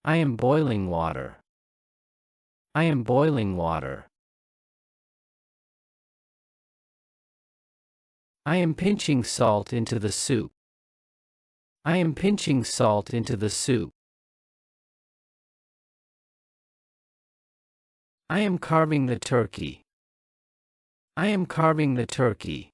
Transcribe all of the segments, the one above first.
I am boiling water. I am boiling water. I am pinching salt into the soup. I am pinching salt into the soup. I am carving the turkey. I am carving the turkey.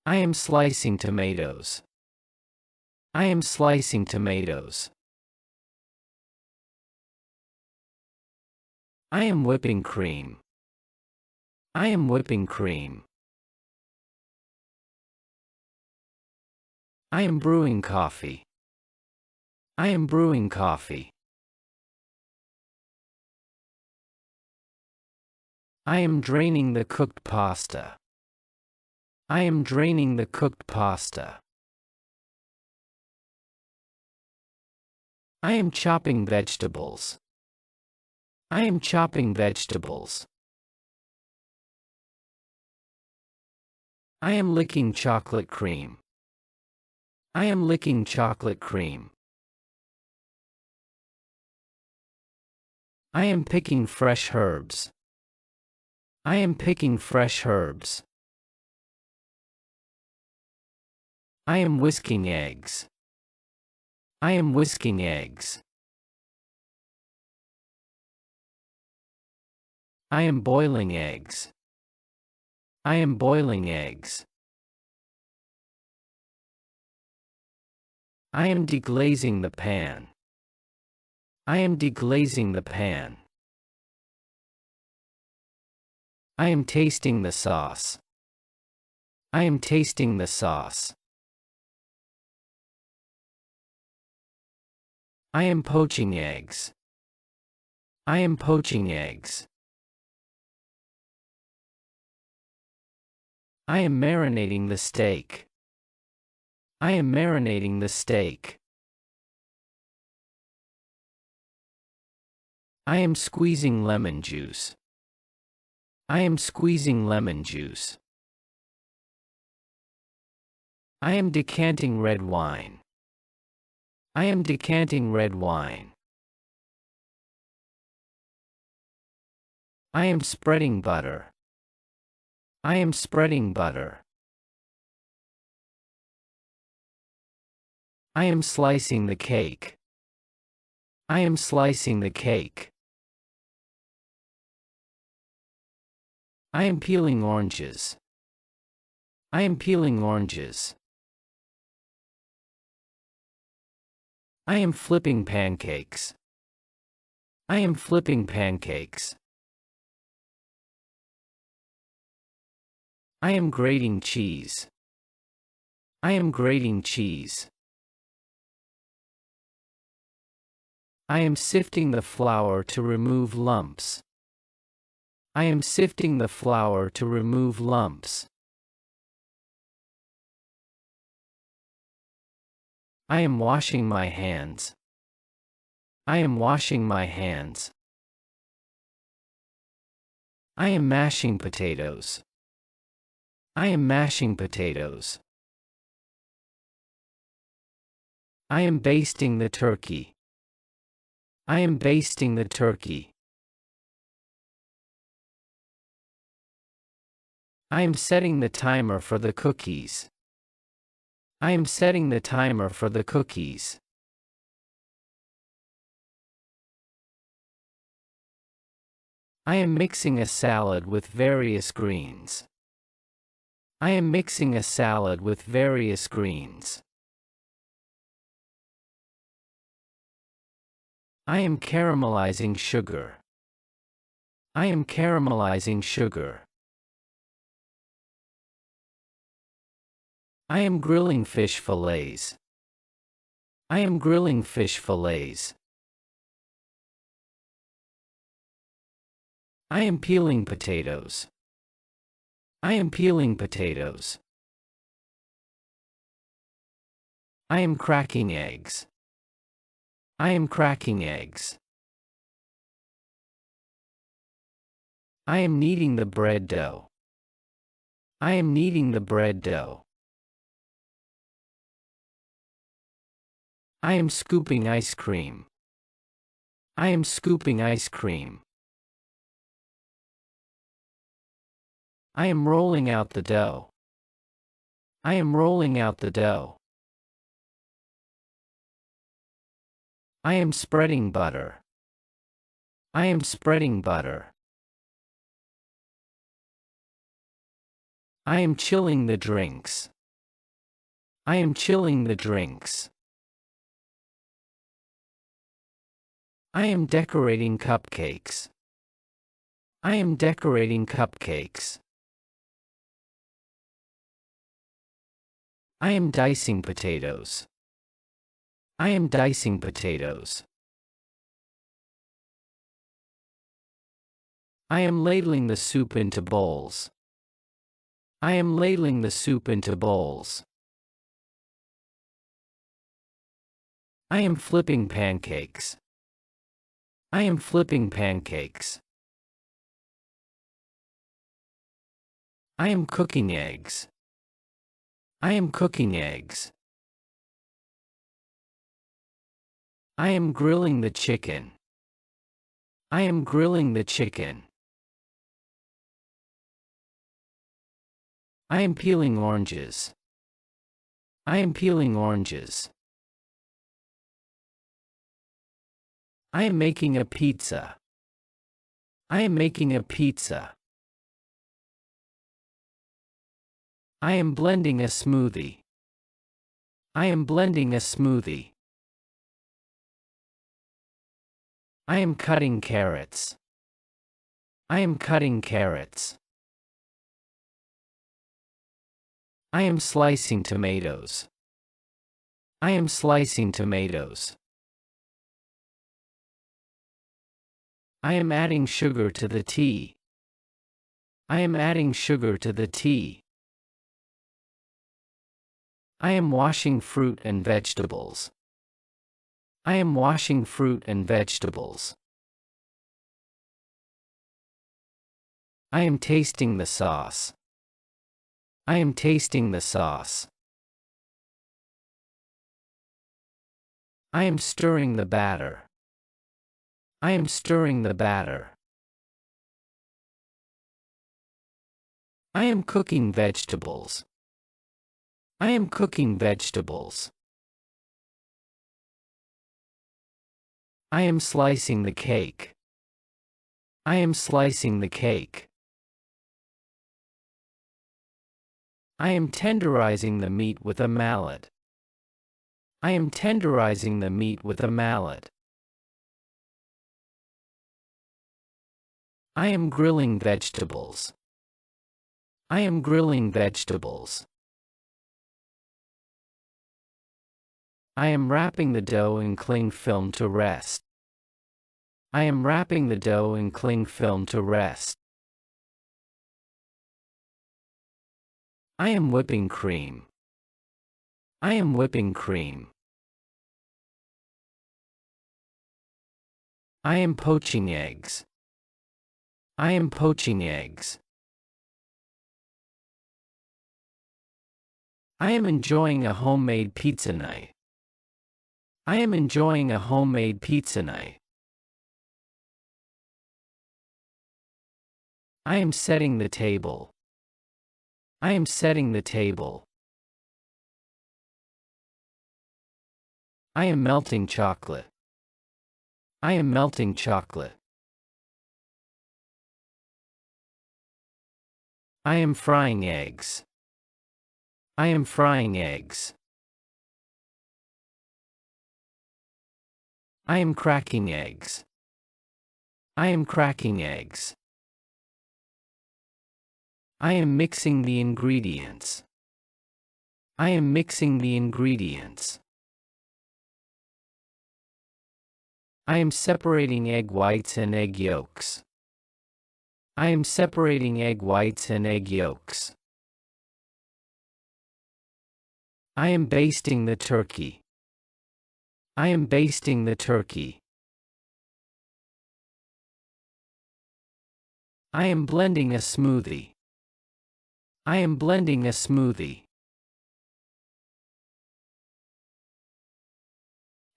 I am slicing tomatoes. I am slicing tomatoes. I am whipping cream. I am whipping cream. I am brewing coffee. I am brewing coffee. I am draining the cooked pasta. I am draining the cooked pasta. I am chopping vegetables. I am chopping vegetables. I am licking chocolate cream. I am licking chocolate cream. I am picking fresh herbs. I am picking fresh herbs. I am whisking eggs. I am whisking eggs. I am boiling eggs. I am boiling eggs. I am deglazing the pan. I am deglazing the pan. I am tasting the sauce. I am tasting the sauce. I am poaching eggs. I am poaching eggs. I am marinating the steak. I am marinating the steak. I am squeezing lemon juice. I am squeezing lemon juice. I am decanting red wine. I am decanting red wine. I am spreading butter. I am spreading butter. I am slicing the cake. I am slicing the cake. I am peeling oranges. I am peeling oranges. I am flipping pancakes. I am flipping pancakes. I am grating cheese. I am grating cheese. I am sifting the flour to remove lumps. I am sifting the flour to remove lumps. I am washing my hands. I am washing my hands. I am mashing potatoes. I am mashing potatoes. I am basting the turkey. I am basting the turkey. I am setting the timer for the cookies. I am setting the timer for the cookies. I am mixing a salad with various greens. I am mixing a salad with various greens. I am caramelizing sugar. I am caramelizing sugar. I am grilling fish fillets. I am grilling fish fillets. I am peeling potatoes. I am peeling potatoes. I am cracking eggs. I am cracking eggs. I am kneading the bread dough. I am kneading the bread dough. I am scooping ice cream. I am scooping ice cream. I am rolling out the dough. I am rolling out the dough. I am spreading butter. I am spreading butter. I am chilling the drinks. I am chilling the drinks. I am decorating cupcakes. I am decorating cupcakes. I am dicing potatoes. I am dicing potatoes. I am ladling the soup into bowls. I am ladling the soup into bowls. I am flipping pancakes. I am flipping pancakes. I am cooking eggs. I am cooking eggs. I am grilling the chicken. I am grilling the chicken. I am peeling oranges. I am peeling oranges. I am making a pizza. I am making a pizza. I am blending a smoothie. I am blending a smoothie. I am cutting carrots. I am cutting carrots. I am slicing tomatoes. I am slicing tomatoes. I am adding sugar to the tea. I am adding sugar to the tea. I am washing fruit and vegetables. I am washing fruit and vegetables. I am tasting the sauce. I am tasting the sauce. I am stirring the batter. I am stirring the batter. I am cooking vegetables. I am cooking vegetables. I am slicing the cake. I am slicing the cake. I am tenderizing the meat with a mallet. I am tenderizing the meat with a mallet. I am grilling vegetables. I am grilling vegetables. I am wrapping the dough in cling film to rest. I am wrapping the dough in cling film to rest. I am whipping cream. I am whipping cream. I am poaching eggs. I am poaching eggs. I am enjoying a homemade pizza night. I am enjoying a homemade pizza night. I am setting the table. I am setting the table. I am melting chocolate. I am melting chocolate. I am frying eggs. I am frying eggs. I am cracking eggs. I am cracking eggs. I am mixing the ingredients. I am mixing the ingredients. I am separating egg whites and egg yolks. I am separating egg whites and egg yolks. I am basting the turkey. I am basting the turkey. I am blending a smoothie. I am blending a smoothie.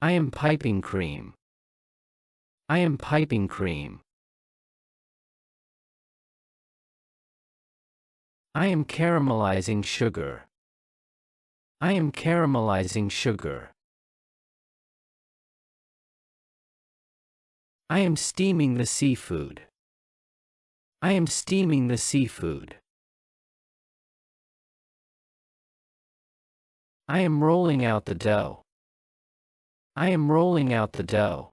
I am piping cream. I am piping cream. I am caramelizing sugar. I am caramelizing sugar. I am steaming the seafood. I am steaming the seafood. I am rolling out the dough. I am rolling out the dough.